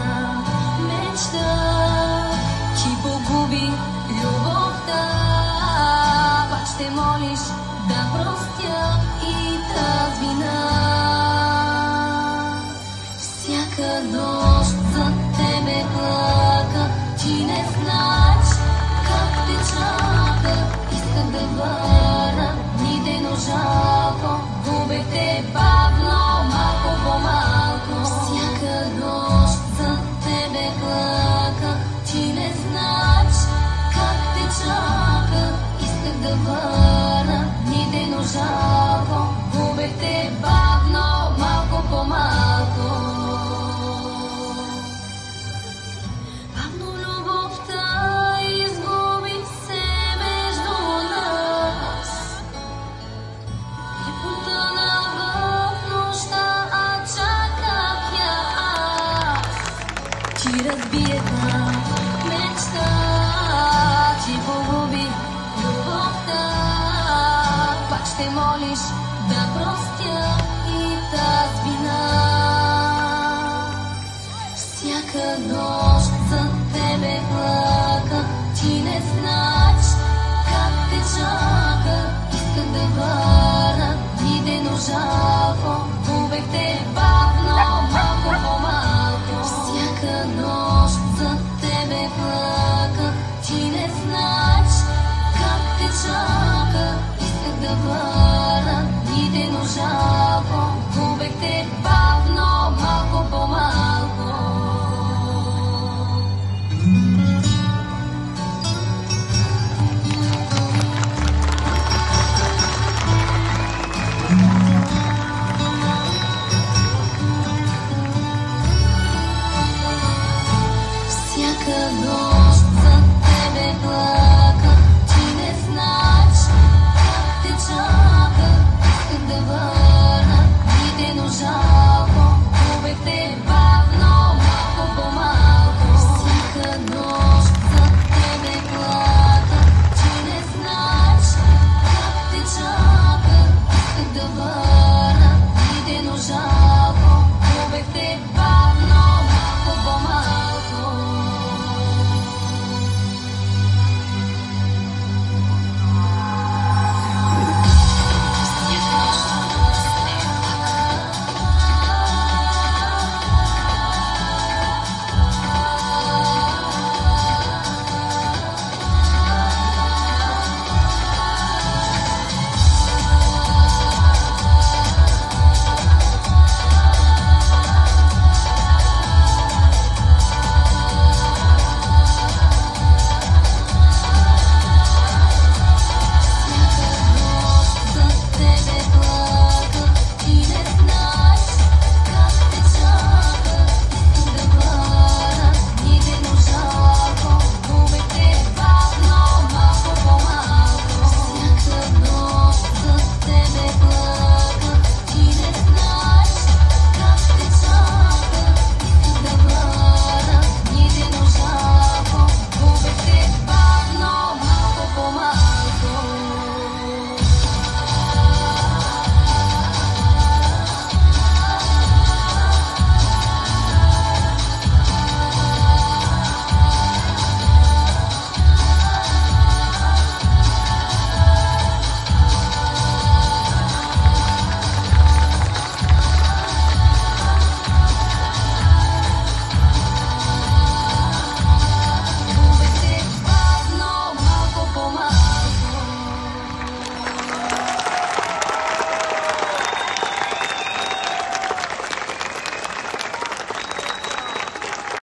безбиетна мечта, ти погуби любовта. Пак ще молиш да простя и тази вина. Всяка нощ за тебе плака, ти не знаеш как те чака. Искам да върна дните, но жалко, губех те бавно, малко по малко. Всяка нощ за тебе плака, ти не знаеш как те чака. Исках да върна дните, но жалко, губех те бавно, малко по малко. Ти разбиетна мечта, ти погуби любовта. Пак ще молиш да простя и тази вина. Всяка нощ за тебе плака, ти не знаеш как те чака. Искам да върна дните, но жалко, губех те бавно, малко по малко. Всяка нощ за тебе плака, ти не знаеш как те чака. Исках да върна дните, но жалко, губех те бавно, малко по малко. Всяка нощ